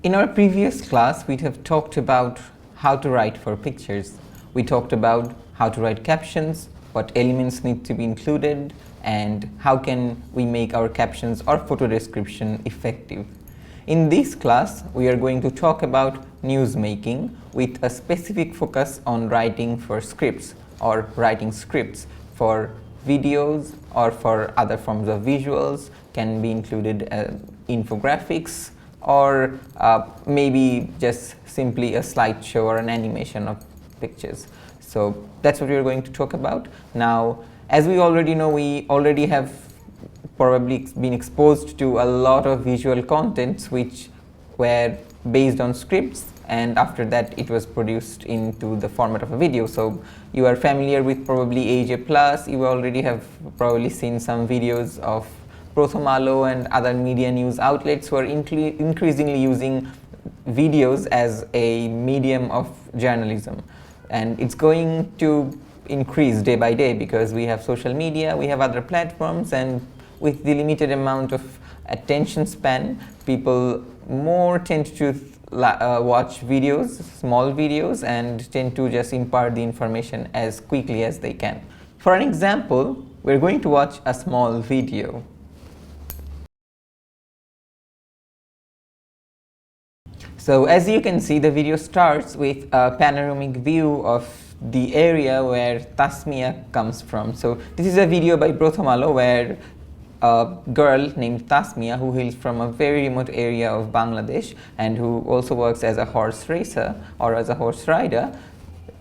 In our previous class, we have talked about how to write for pictures. We talked about how to write captions, what elements need to be included, and how can we make our captions or photo description effective. In this class, we are going to talk about news making with a specific focus on writing for scripts or writing scripts for videos or for other forms of visuals, can be included infographics, or maybe just simply a slideshow or an animation of pictures. So that's what we're going to talk about. Now, as we already know, we already have probably been exposed to a lot of visual contents which were based on scripts, and after that it was produced into the format of a video. So you are familiar with probably AJ+, you already have probably seen some videos of Prothom Alo and other media news outlets who are increasingly using videos as a medium of journalism. And it's going to increase day by day because we have social media, we have other platforms, and with the limited amount of attention span, people more tend to watch videos, small videos, and tend to just impart the information as quickly as they can. For an example, we're going to watch a small video. So as you can see, the video starts with a panoramic view of the area where Tasmia comes from. So this is a video by Prothom Alo where a girl named Tasmia, who hails from a very remote area of Bangladesh and who also works as a horse racer or as a horse rider,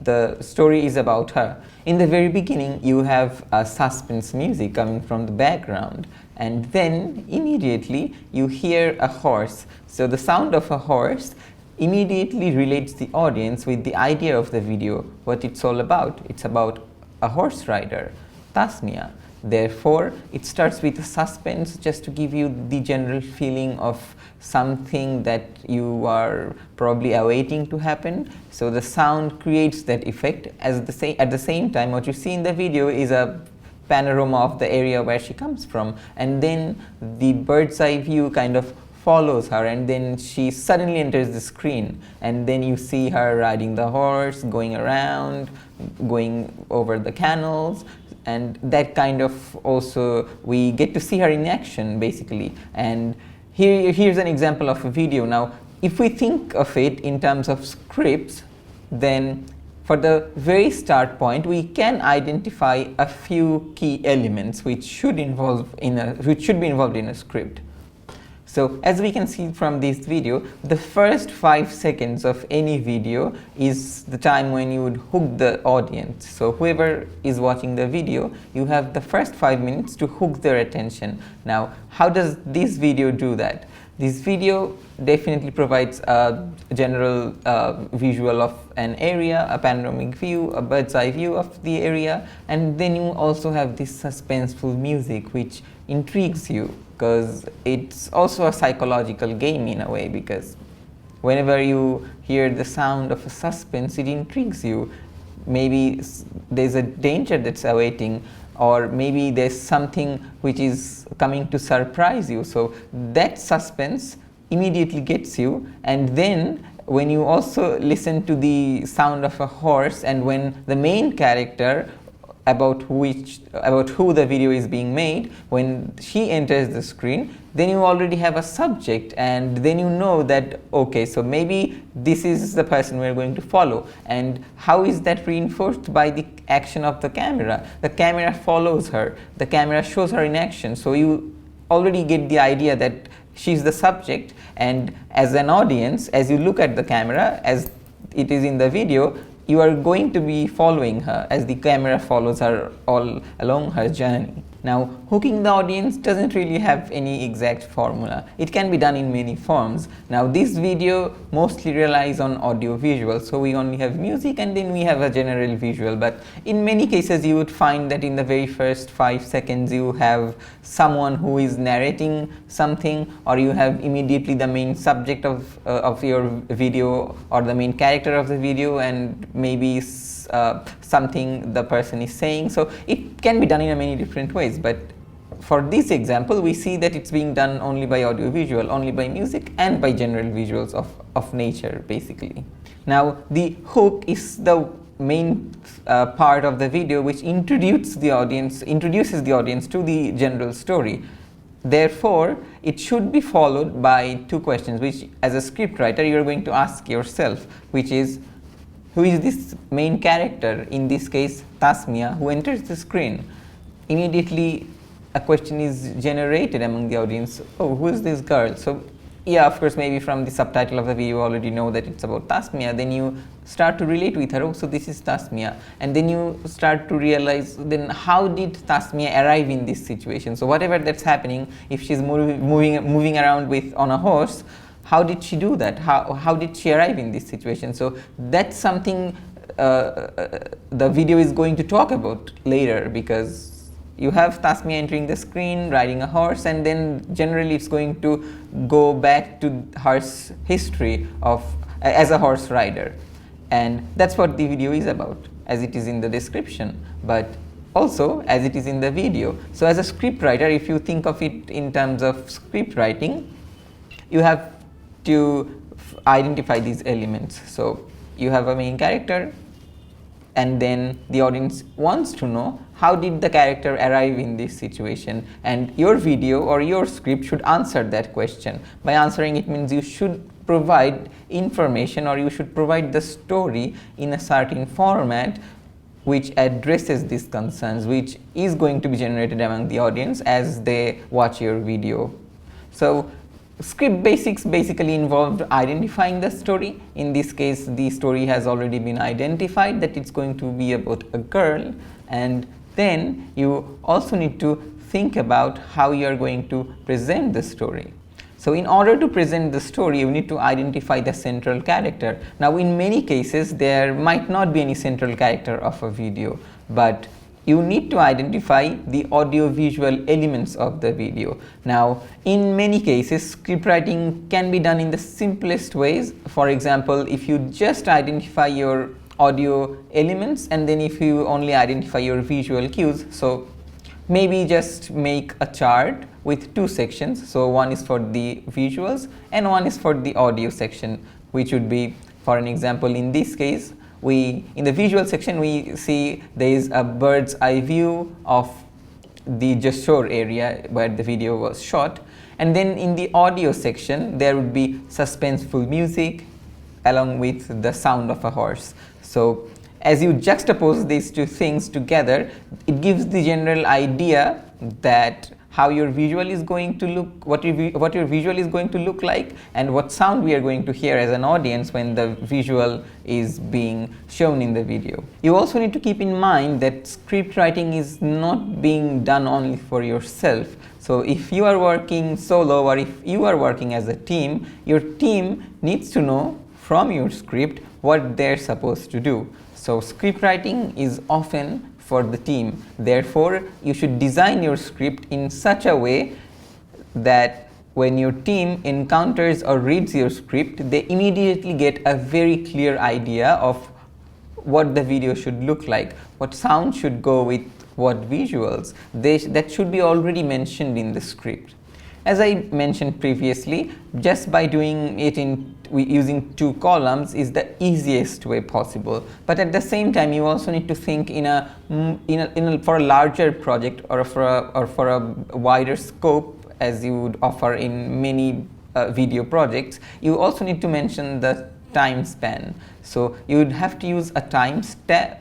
the story is about her. In the very beginning, you have a suspense music coming from the background, and then immediately you hear a horse. So the sound of a horse immediately relates the audience with the idea of the video, what it's all about. It's about a horse rider, Tasmia. Therefore, it starts with a suspense just to give you the general feeling of something that you are probably awaiting to happen. So the sound creates that effect. At the same time, what you see in the video is a panorama of the area where she comes from, and then the bird's eye view kind of follows her, and then she suddenly enters the screen, and then you see her riding the horse, going around, going over the canals, and that kind of also we get to see her in action basically. And here's an example of a video. Now, if we think of it in terms of scripts, then for the very start point, we can identify a few key elements which should be involved in a script. So as we can see from this video, the first 5 seconds of any video is the time when you would hook the audience. So whoever is watching the video, you have the first 5 minutes to hook their attention. Now, how does this video do that? This video definitely provides a general visual of an area, a panoramic view, a bird's eye view of the area, and then you also have this suspenseful music which intrigues you, because it's also a psychological game in a way, because whenever you hear the sound of a suspense, it intrigues you. Maybe there's a danger that's awaiting, or maybe there's something which is coming to surprise you. So that suspense immediately gets you, and then when you also listen to the sound of a horse, and when the main character about who the video is being made, when she enters the screen, then you already have a subject, and then you know that, okay, so maybe this is the person we're going to follow. And how is that reinforced? By the action of the camera. The camera follows her, the camera shows her in action, so you already get the idea that she's the subject, and as an audience, as you look at the camera as it is in the video, you are going to be following her as the camera follows her all along her journey. Now, hooking the audience doesn't really have any exact formula. It can be done in many forms. Now, this video mostly relies on audio visual, so we only have music and then we have a general visual. But in many cases, you would find that in the very first 5 seconds, you have someone who is narrating something, or you have immediately the main subject of your video, or the main character of the video, and maybe something the person is saying. So it can be done in many different ways, but for this example, we see that it's being done only by audiovisual, only by music, and by general visuals of nature, basically. Now, the hook is the main part of the video which introduces the audience to the general story. Therefore, it should be followed by two questions, which as a scriptwriter you are going to ask yourself, which is, who is this main character, in this case Tasmia, who enters the screen? Immediately a question is generated among the audience, oh, who is this girl? So yeah, of course, maybe from the subtitle of the video you already know that it's about Tasmia, then you start to relate with her, oh, so this is Tasmia, and then you start to realize, then how did Tasmia arrive in this situation? So whatever that's happening, if she's moving around on a horse, how did she do that? How did she arrive in this situation? So that's something the video is going to talk about later, because you have Tasmia entering the screen, riding a horse, and then generally it's going to go back to her history as a horse rider. And that's what the video is about, as it is in the description, but also as it is in the video. So as a scriptwriter, if you think of it in terms of script writing, you have to identify these elements. So you have a main character, and then the audience wants to know, how did the character arrive in this situation? And your video or your script should answer that question. By answering it means you should provide information, or you should provide the story in a certain format which addresses these concerns, which is going to be generated among the audience as they watch your video. So script basics basically involved identifying the story. In this case, the story has already been identified, that it's going to be about a girl, and then you also need to think about how you are going to present the story. So in order to present the story, you need to identify the central character. Now, in many cases, there might not be any central character of a video, but you need to identify the audio-visual elements of the video. Now, in many cases, scriptwriting can be done in the simplest ways. For example, if you just identify your audio elements, and then if you only identify your visual cues, so maybe just make a chart with two sections. So one is for the visuals and one is for the audio section, which would be, for an example, in this case, in the visual section we see there is a bird's eye view of the Jashore area where the video was shot, and then in the audio section there would be suspenseful music along with the sound of a horse. So as you juxtapose these two things together, it gives the general idea that how your visual is going to look, what your visual is going to look like, and what sound we are going to hear as an audience when the visual is being shown in the video. You also need to keep in mind that script writing is not being done only for yourself. So if you are working solo, or if you are working as a team, your team needs to know from your script what they're supposed to do. So script writing is often for the team. Therefore, you should design your script in such a way that when your team encounters or reads your script, they immediately get a very clear idea of what the video should look like, what sound should go with what visuals. That should be already mentioned in the script. As I mentioned previously, just by doing it using two columns is the easiest way possible. But at the same time, you also need to think for a larger project, or for a wider scope, as you would offer in many video projects. You also need to mention the time span. So you would have to use a timestamp.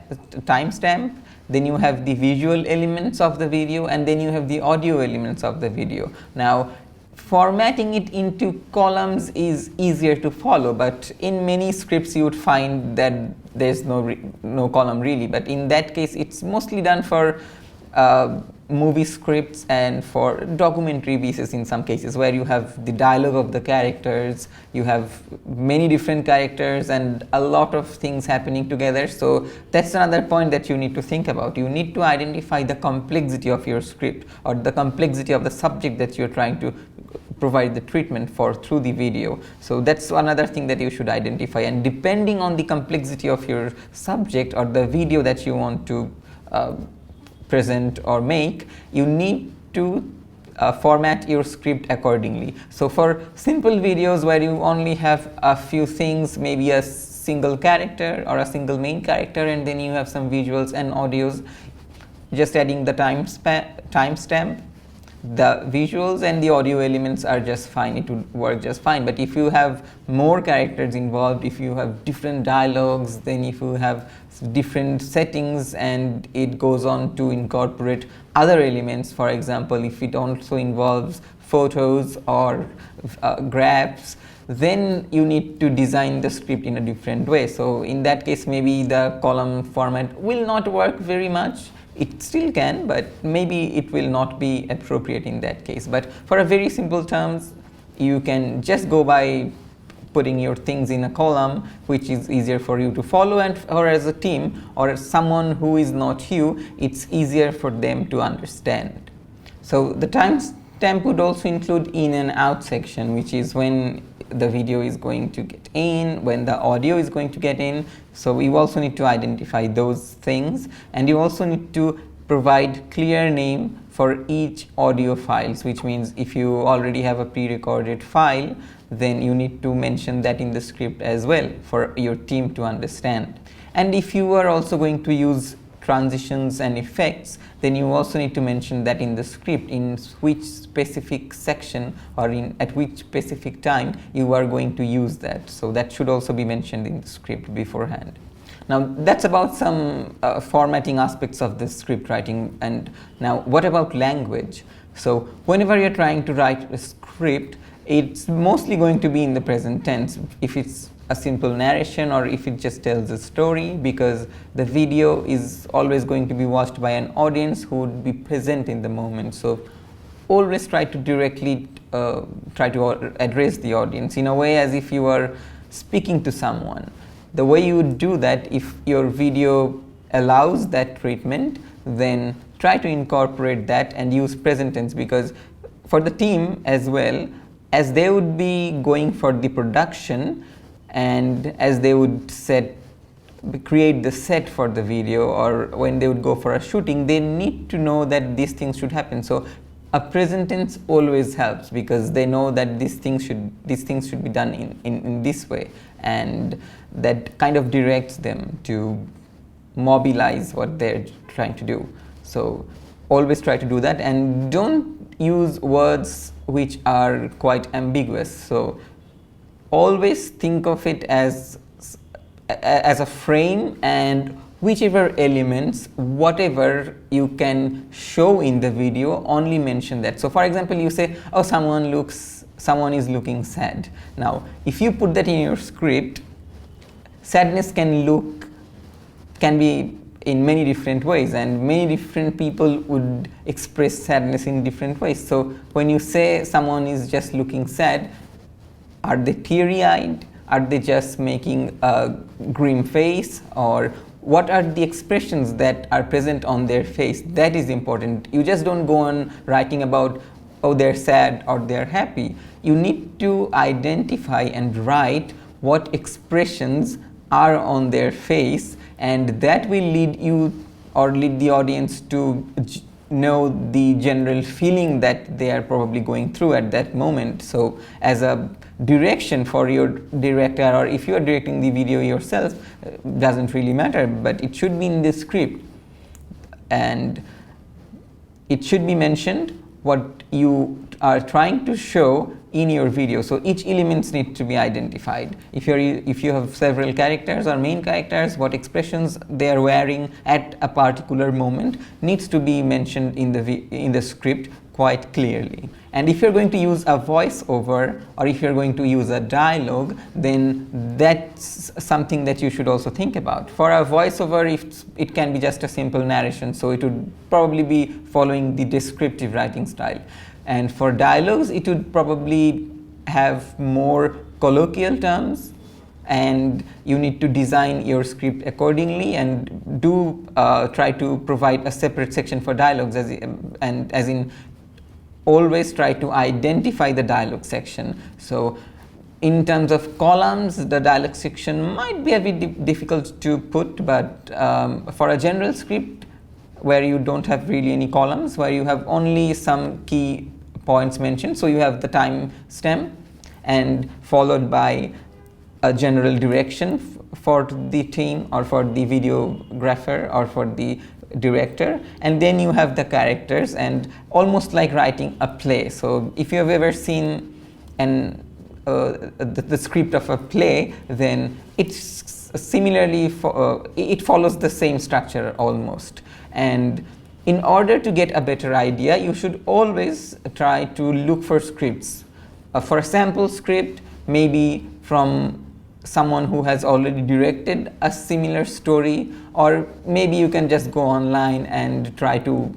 Then you have the visual elements of the video, and then you have the audio elements of the video. Now, formatting it into columns is easier to follow, but in many scripts you would find that there's no column really. But in that case, it's mostly done for movie scripts and for documentary pieces in some cases, where you have the dialogue of the characters, you have many different characters and a lot of things happening together. So that's another point that you need to think about. You need to identify the complexity of your script, or the complexity of the subject that you're trying to provide the treatment for through the video. So that's another thing that you should identify, and depending on the complexity of your subject or the video that you want to present or make, you need to format your script accordingly. So for simple videos where you only have a few things, maybe a single character or a single main character, and then you have some visuals and audios, just adding the timestamp, the visuals and the audio elements are just fine. It would work just fine. But if you have more characters involved, if you have different dialogues, then if you have different settings and it goes on to incorporate other elements, for example, if it also involves photos or graphs, then you need to design the script in a different way. So in that case, maybe the column format will not work very much. It still can, but maybe it will not be appropriate in that case. But for a very simple terms, you can just go by putting your things in a column, which is easier for you to follow, and or as a team or someone who is not you, it's easier for them to understand. So the timestamp would also include in and out section, which is when the video is going to get in, when the audio is going to get in. So you also need to identify those things, and you also need to provide clear name for each audio files, which means if you already have a pre-recorded file, then you need to mention that in the script as well for your team to understand. And if you are also going to use transitions and effects, then you also need to mention that in the script, in which specific section or at which specific time you are going to use that. So that should also be mentioned in the script beforehand. Now that's about some formatting aspects of the script writing. And now what about language? So whenever you're trying to write a script, it's mostly going to be in the present tense if it's a simple narration or if it just tells a story, because the video is always going to be watched by an audience who would be present in the moment. So always try to directly try to address the audience in a way as if you are speaking to someone. The way you would do that, if your video allows that treatment, then try to incorporate that and use present tense, because for the team as well, as they would be going for the production and as they would create the set for the video, or when they would go for a shooting, they need to know that these things should happen. So a present tense always helps, because they know that these things should be done in this way, and that kind of directs them to mobilize what they're trying to do. So always try to do that, and don't use words which are quite ambiguous. So always think of it as a frame, and whichever elements, whatever you can show in the video, only mention that. So for example, you say, oh, someone is looking sad. Now if you put that in your script, sadness can be in many different ways, and many different people would express sadness in different ways. So when you say someone is just looking sad, are they teary-eyed? Are they just making a grim face? Or what are the expressions that are present on their face? That is important. You just don't go on writing about, oh, they're sad or they're happy. You need to identify and write what expressions are on their face, and that will lead you or lead the audience to know the general feeling that they are probably going through at that moment. So as a direction for your director, or if you are directing the video yourself, doesn't really matter, but it should be in the script, and it should be mentioned what you are trying to show in your video. So each elements need to be identified. If you have several characters or main characters, what expressions they are wearing at a particular moment needs to be mentioned in the script quite clearly. And if you're going to use a voiceover, or if you're going to use a dialogue, then that's something that you should also think about. For a voiceover, it can be just a simple narration, so it would probably be following the descriptive writing style. And for dialogues, it would probably have more colloquial terms, and you need to design your script accordingly, and do try to provide a separate section for dialogues, as in always try to identify the dialogue section. So in terms of columns, the dialogue section might be a bit difficult to put, but for a general script, where you don't have really any columns, where you have only some key points mentioned. So you have the time stamp and followed by a general direction for the team or for the videographer or for the director, and then you have the characters, and almost like writing a play. So if you have ever seen the script of a play, then it's similarly it follows the same structure almost. And in order to get a better idea, you should always try to look for scripts. For a sample script, maybe from someone who has already directed a similar story, or maybe you can just go online and try to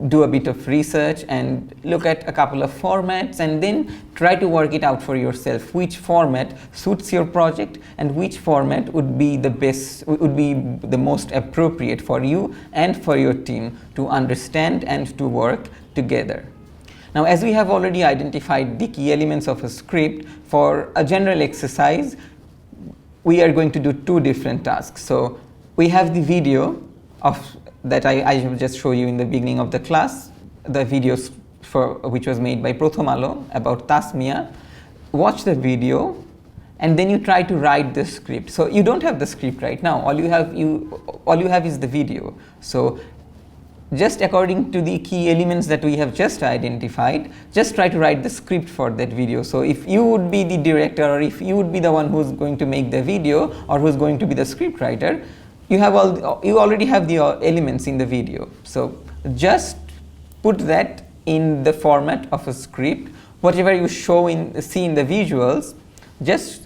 do a bit of research and look at a couple of formats, and then try to work it out for yourself, which format suits your project and which format would be the best, would be the most appropriate for you and for your team to understand and to work together. Now, as we have already identified the key elements of a script, for a general exercise we are going to do two different tasks. So we have the video of that I will just show you in the beginning of the class, the videos which was made by Prothom Alo about Tasmia. Watch the video and then you try to write the script. So you don't have the script right now, all you have is the video. So just according to the key elements that we have just identified, just try to write the script for that video. So if you would be the director, or if you would be the one who's going to make the video, or who's going to be the script writer, you already have the elements in the video. So just put that in the format of a script. Whatever you see in the visuals, just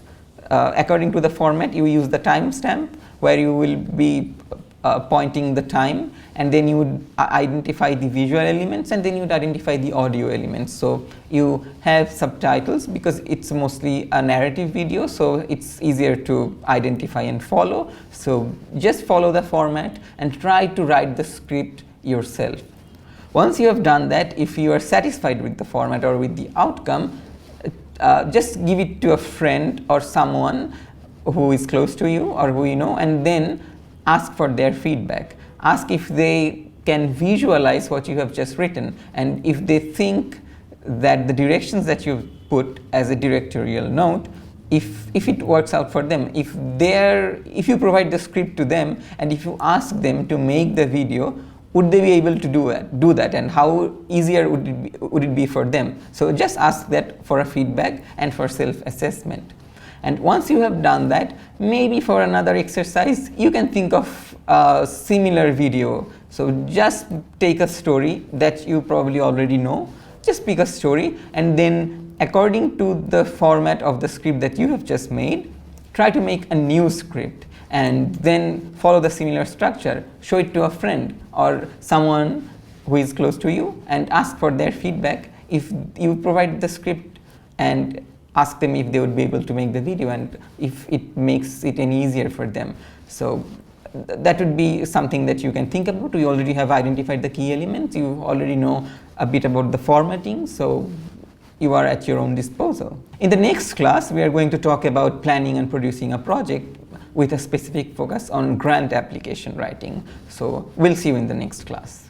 according to the format, you use the timestamp where you will be pointing the time, and then you would identify the visual elements, and then you would identify the audio elements. So you have subtitles because it's mostly a narrative video, so it's easier to identify and follow. So just follow the format and try to write the script yourself. Once you have done that, if you are satisfied with the format or with the outcome, just give it to a friend or someone who is close to you or who you know, and then ask for their feedback. Ask if they can visualize what you have just written, and if they think that the directions that you've put as a directorial note, if it works out for them, if you provide the script to them and if you ask them to make the video, would they be able to do that, and how easier would it be for them? So just ask that for a feedback and for self-assessment. And once you have done that, maybe for another exercise, you can think of a similar video. So just take a story that you probably already know, just pick a story, and then according to the format of the script that you have just made, try to make a new script, and then follow the similar structure. Show it to a friend or someone who is close to you and ask for their feedback. If you provide the script, and ask them if they would be able to make the video and if it makes it any easier for them. So that would be something that you can think about. You already have identified the key elements, you already know a bit about the formatting, so you are at your own disposal. In the next class, we are going to talk about planning and producing a project with a specific focus on grant application writing. So we'll see you in the next class.